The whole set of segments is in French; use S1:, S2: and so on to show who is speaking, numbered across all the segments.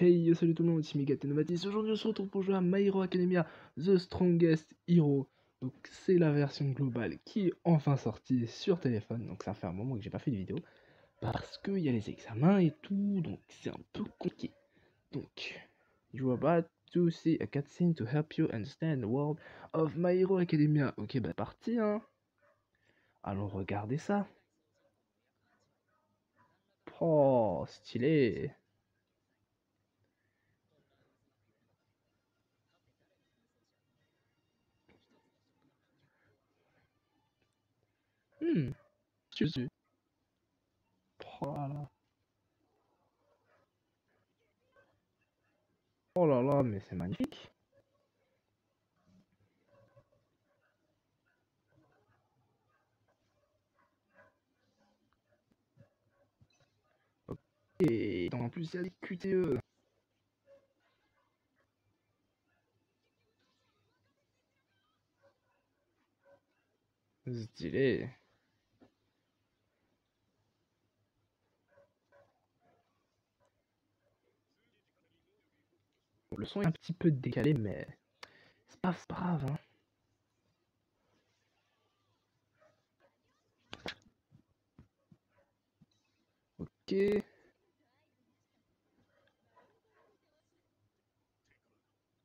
S1: Hey, salut tout le monde, c'est Migate Novatis. Aujourd'hui, on se retrouve pour jouer à My Hero Academia The Strongest Hero. Donc, c'est la version globale qui est enfin sortie sur téléphone. Donc, ça fait un moment que j'ai pas fait de vidéo parce qu'il y a les examens et tout. Donc, c'est un peu compliqué. Donc, you are about to see a cutscene to help you understand the world of My Hero Academia. Ok, bah, parti, hein. Allons regarder ça. Oh, stylé. Je suis. Oh là là. Oh là là, mais c'est magnifique. Et en plus, il y a les QTE. Stylé. Bon, le son est un petit peu décalé, mais c'est pas grave, hein. Ok.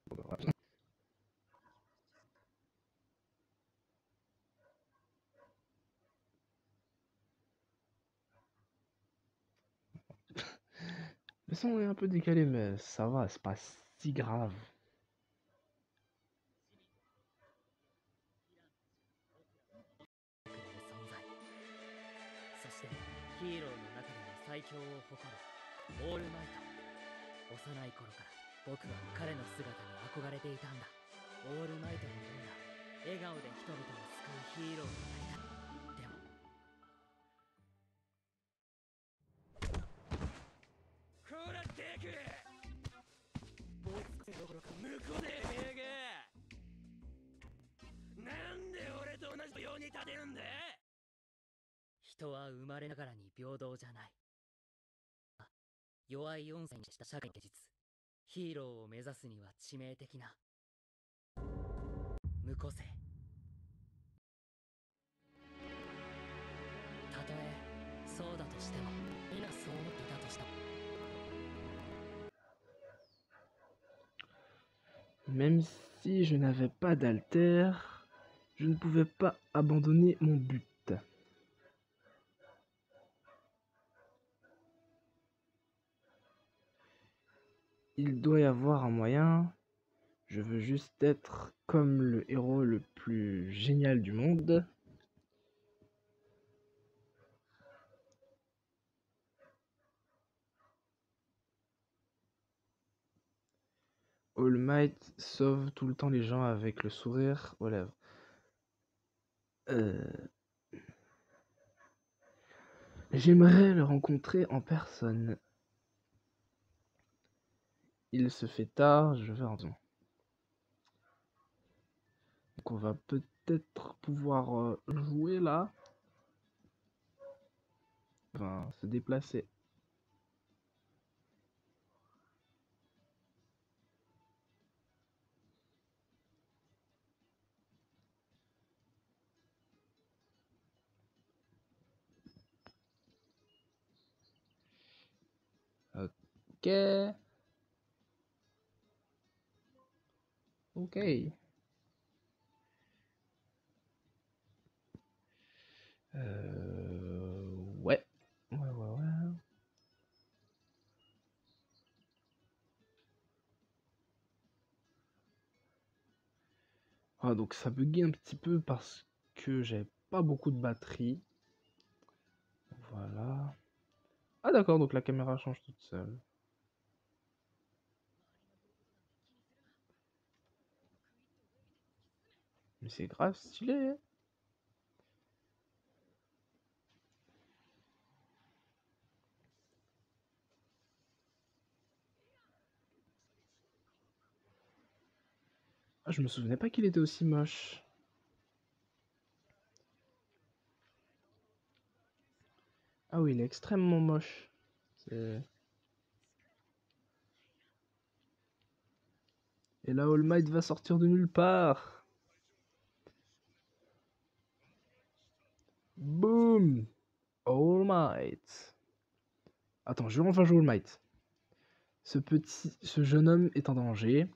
S1: Bon, bah, voilà. Le son est un peu décalé, mais ça va, c'est pas si grave. Même si je n'avais pas d'alter, je ne pouvais pas abandonner mon but. Il doit y avoir un moyen. Je veux juste être comme le héros le plus génial du monde. All Might sauve tout le temps les gens avec le sourire aux lèvres. J'aimerais le rencontrer en personne. Il se fait tard, je vais en maison. Donc on va peut-être pouvoir jouer là. Enfin, se déplacer. Ok. Ok. Ouais. Ouais. Ah, donc ça buguait un petit peu parce que j'avais pas beaucoup de batterie. Voilà. Ah d'accord, donc la caméra change toute seule. Mais c'est grave stylé, hein. Ah, je me souvenais pas qu'il était aussi moche. Ah oui, il est extrêmement moche. C'est... Et là, All Might va sortir de nulle part. Boum! All Might. Attends, je vais enfin jouer All Might. Ce jeune homme est en danger.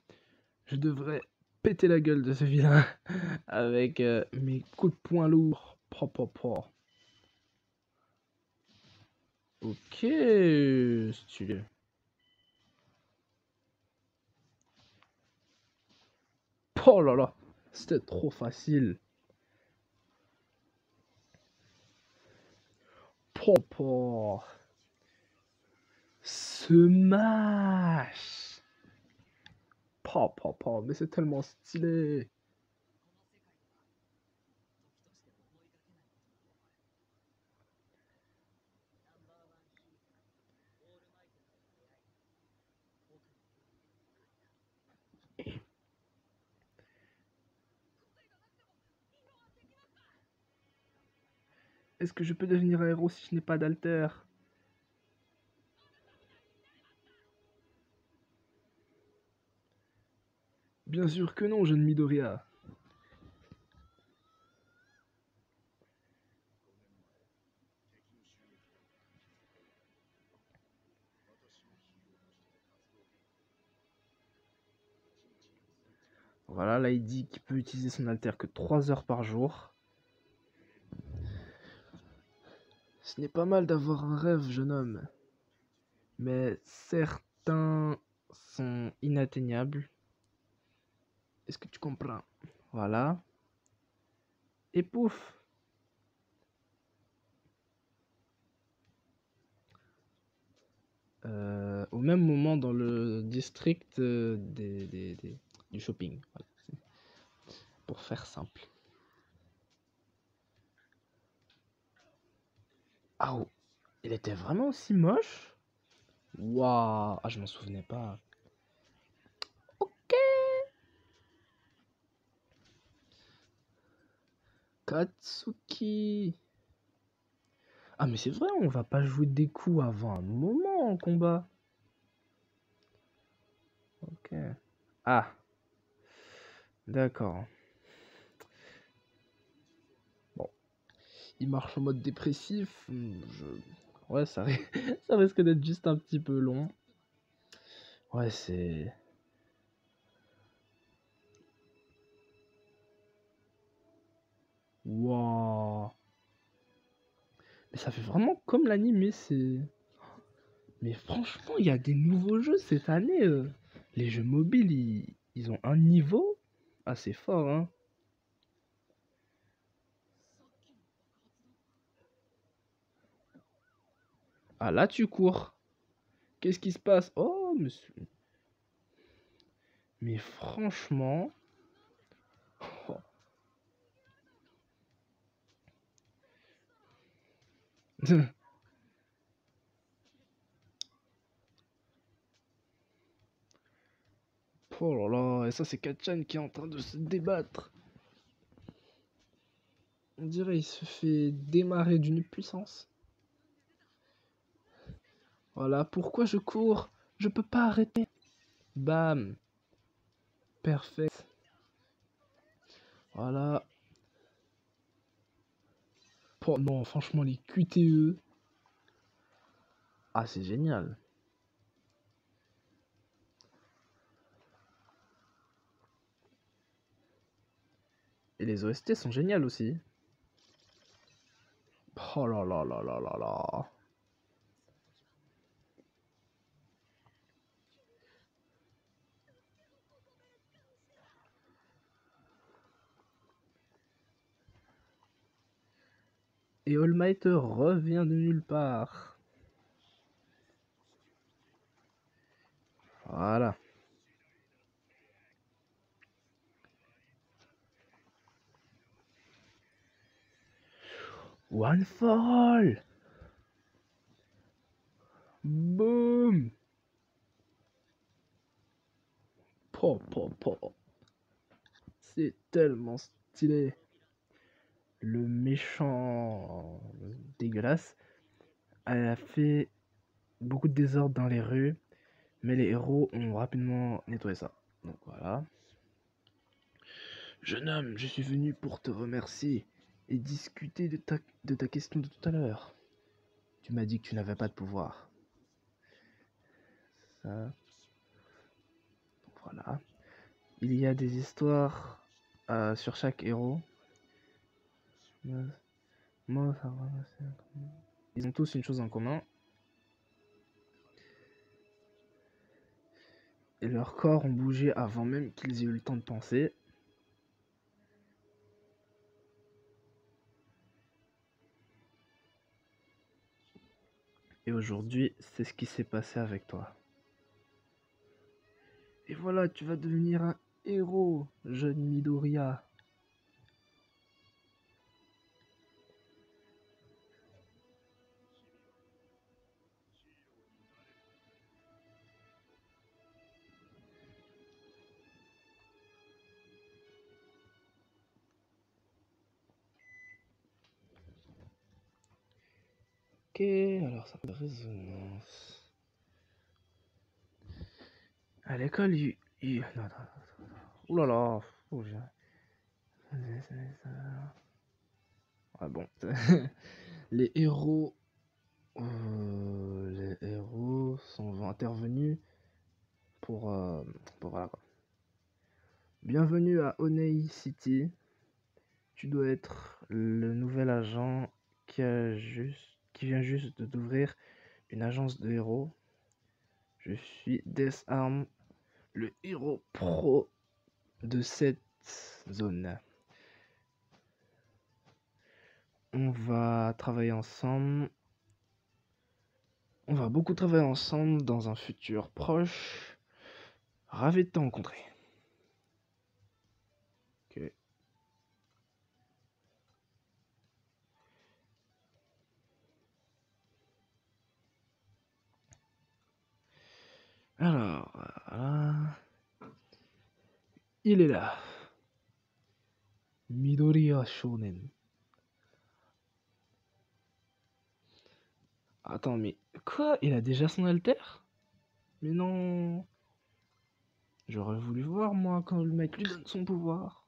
S1: Je devrais péter la gueule de ce vilain avec mes coups de poing lourds. Ok, stylé. Oh là là, c'était trop facile. Popo. Smash. Mais c'est tellement stylé. Est-ce que je peux devenir un héros si je n'ai pas d'alter? Bien sûr que non, jeune Midoriya. Voilà, là il dit qu'il peut utiliser son alter que 3 heures par jour. Ce n'est pas mal d'avoir un rêve, jeune homme. Mais certains sont inatteignables. Est-ce que tu comprends? Voilà. Et pouf! Au même moment dans le district du shopping. Voilà. Pour faire simple. Ah, oh, il était vraiment aussi moche? Waouh! Ah, je m'en souvenais pas. Ok! Katsuki! Ah, mais c'est vrai, on va pas jouer des coups avant un moment en combat. Ok. Ah, d'accord. Bon, il marche en mode dépressif. Ouais, ça risque d'être juste un petit peu long. Ouais, c'est... Waouh! Mais ça fait vraiment comme l'anime, c'est... Mais franchement, il y a des nouveaux jeux cette année. Les jeux mobiles, ils ont un niveau assez fort, hein. Ah, là, tu cours. Qu'est-ce qui se passe? Oh, monsieur... Mais franchement... Oh là là, et ça c'est Kachan qui est en train de se débattre. On dirait il se fait démarrer d'une puissance. Voilà, pourquoi je cours? Je peux pas arrêter. Bam. Perfect. Voilà. Oh non, franchement, les QTE. Ah, c'est génial. Et les OST sont géniales aussi. Oh là là là là là là. Et All Might revient de nulle part. Voilà. One for all. Boom. Po. C'est tellement stylé. Le méchant dégueulasse a fait beaucoup de désordre dans les rues, mais les héros ont rapidement nettoyé ça. Donc voilà. Jeune homme, je suis venu pour te remercier et discuter de ta question de tout à l'heure. Tu m'as dit que tu n'avais pas de pouvoir. Ça. Donc voilà. Il y a des histoires sur chaque héros. Moi, ça va. Ils ont tous une chose en commun. Et leurs corps ont bougé avant même qu'ils aient eu le temps de penser. Et aujourd'hui, c'est ce qui s'est passé avec toi. Et voilà, tu vas devenir un héros, jeune Midoriya. Ok, alors ça de résonance. À l'école, non, non, non. Ouh là là. Oh, ah bon. Les héros... les héros sont intervenus pour voilà quoi. Bienvenue à Onei City. Tu dois être le nouvel agent qui vient juste d'ouvrir une agence de héros. Je suis Death Arm, le héros pro de cette zone. On va travailler ensemble. On va beaucoup travailler ensemble dans un futur proche. Ravi de te rencontrer. Ok. Alors, voilà. Il est là. Midoriya Shonen. Attends, mais quoi? Il a déjà son alter? Mais non. J'aurais voulu voir, moi, quand le mec lui donne son pouvoir.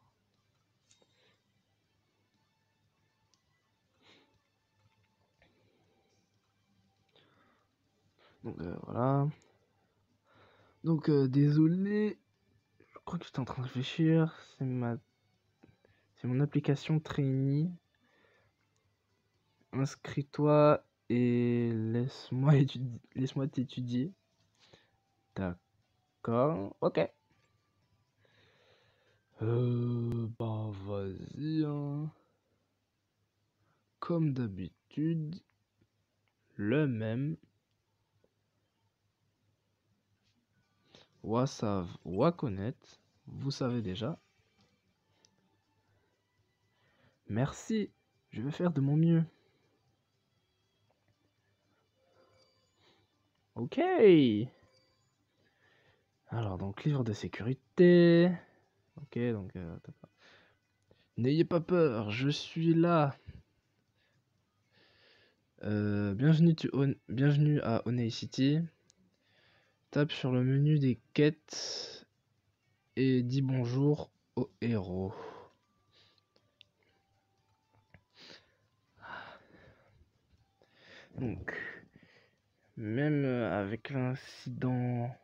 S1: Donc, voilà. Donc, désolé. Je crois que j'étais en train de réfléchir. C'est mon application Trainee. Inscris-toi et laisse-moi t'étudier. D'accord. Ok. Bah vas-y, hein. Comme d'habitude, le même. Wasav, Wakonet, vous savez déjà. Merci, je vais faire de mon mieux. Ok. Alors, donc, livre de sécurité. Ok, donc... n'ayez pas peur, je suis là. Bienvenue à Onei City. Tape sur le menu des quêtes et dis bonjour au héros. Donc, même avec l'incident...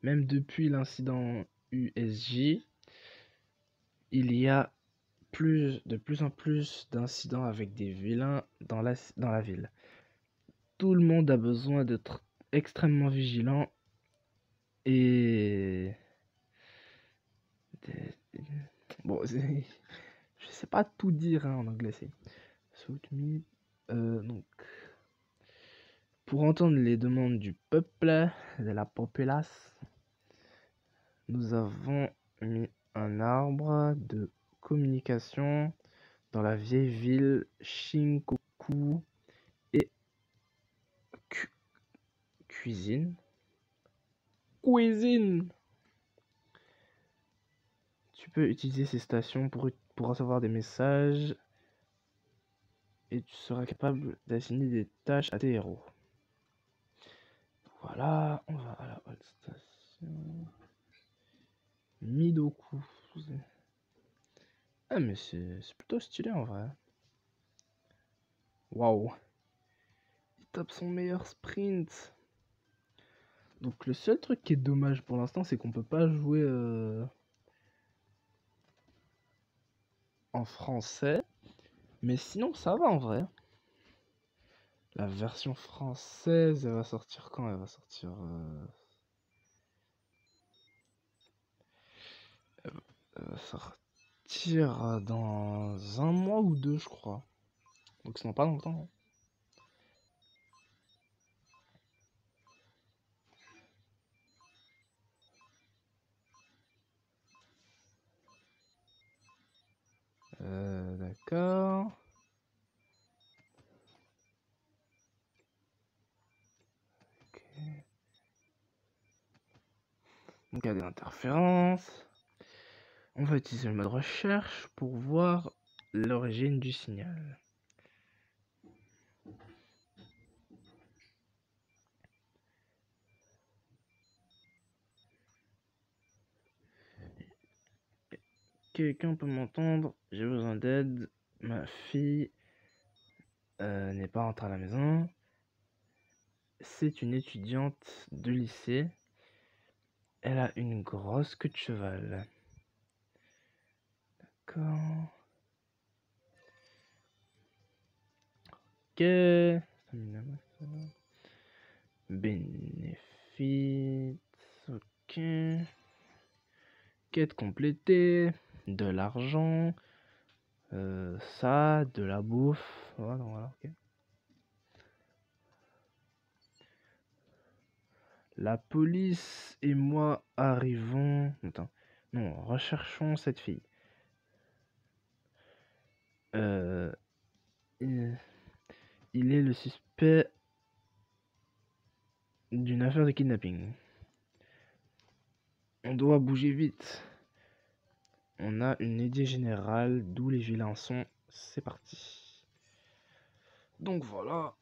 S1: Même depuis l'incident USJ, il y a de plus en plus d'incidents avec des vilains dans la ville. Tout le monde a besoin d'être extrêmement vigilant et... Bon, je sais pas tout dire hein, en anglais, c'est... Donc, pour entendre les demandes du peuple, de la populace, nous avons mis un arbre de communication dans la vieille ville Shinkoku et cuisine. Tu peux utiliser ces stations pour recevoir des messages et tu seras capable d'assigner des tâches à tes héros. Voilà, on va à la haute station. Midoku. Ah, mais c'est plutôt stylé en vrai. Waouh. Il tape son meilleur sprint. Donc le seul truc qui est dommage pour l'instant, c'est qu'on peut pas jouer en français. Mais sinon, ça va en vrai. La version française, elle va sortir quand? Elle va sortir... elle va sortir dans un mois ou deux, je crois. Donc c'est dans pas longtemps. D'accord. Ok. Donc il y a des interférences. On va utiliser le mode recherche pour voir l'origine du signal. Quelqu'un peut m'entendre? J'ai besoin d'aide. Ma fille n'est pas rentrée à la maison. C'est une étudiante de lycée. Elle a une grosse queue de cheval. D'accord. Ok. Bénéfice. Ok. Quête complétée. De l'argent. Ça, de la bouffe. Voilà, ok. La police et moi arrivons. Attends. Non, recherchons cette fille. Il est le suspect d'une affaire de kidnapping. On doit bouger vite. On a une idée générale d'où les vilains sont. C'est parti. Donc voilà.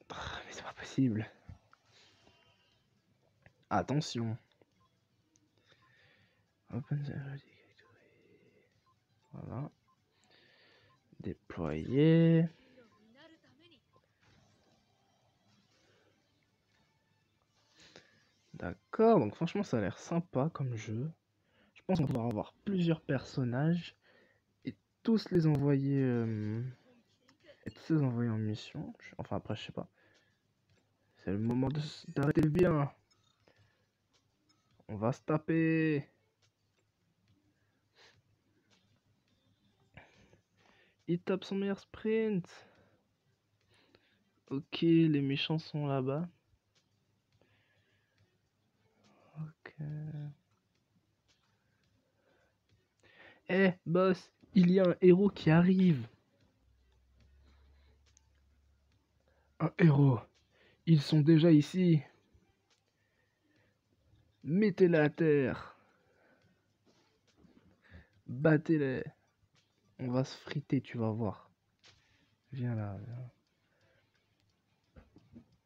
S1: Mais c'est pas possible. Attention. Voilà. Déployer. D'accord, donc franchement ça a l'air sympa comme jeu. Je pense qu'on va pouvoir avoir plusieurs personnages et tous les envoyer en mission. Enfin après je sais pas. C'est le moment d'arrêter le bien. On va se taper. Il tape son meilleur sprint. Ok, les méchants sont là-bas. Ok. Eh, boss, il y a un héros qui arrive. Un héros. Ils sont déjà ici. Mettez-les à terre. Battez-les. On va se friter, tu vas voir. Viens là, viens.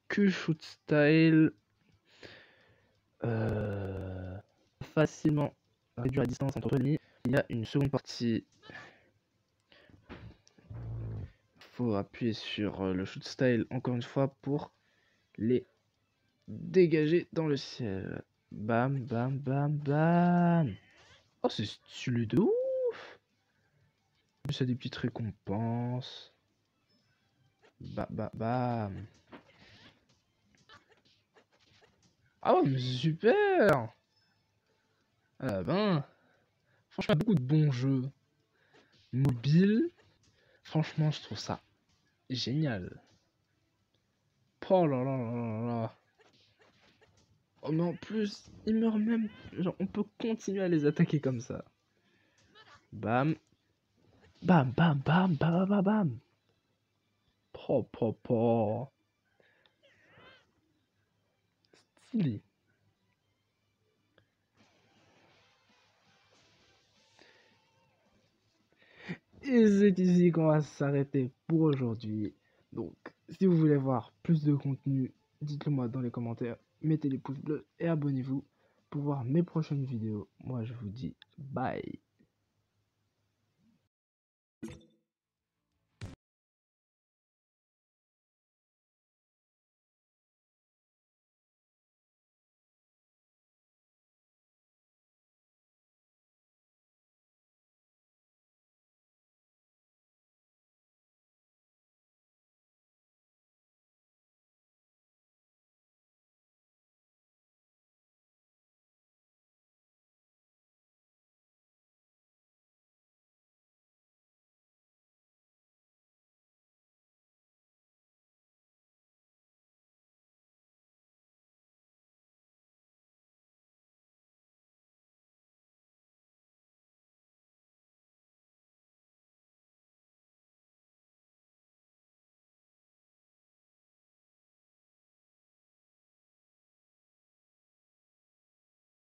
S1: Que shoot style. Facilement réduire la distance entre ennemis. Il y a une seconde partie. Faut appuyer sur le shoot style encore une fois pour les dégager dans le ciel. Bam, bam, bam, bam. Oh, c'est stylé de ouf. Ça a des petites récompenses. Bam. Ah ouais, mais c'est super. Ah ben, franchement, beaucoup de bons jeux mobiles. Franchement, je trouve ça génial. Oh là là là là là. Oh, mais en plus, ils meurent même. Genre, on peut continuer à les attaquer comme ça. Bam. Bam, bam, bam, bam, bam, bam. Po. Stylé. Et c'est ici qu'on va s'arrêter pour aujourd'hui. Donc, si vous voulez voir plus de contenu, dites-le moi dans les commentaires. Mettez les pouces bleus et abonnez-vous. pour voir mes prochaines vidéos. Moi je vous dis bye.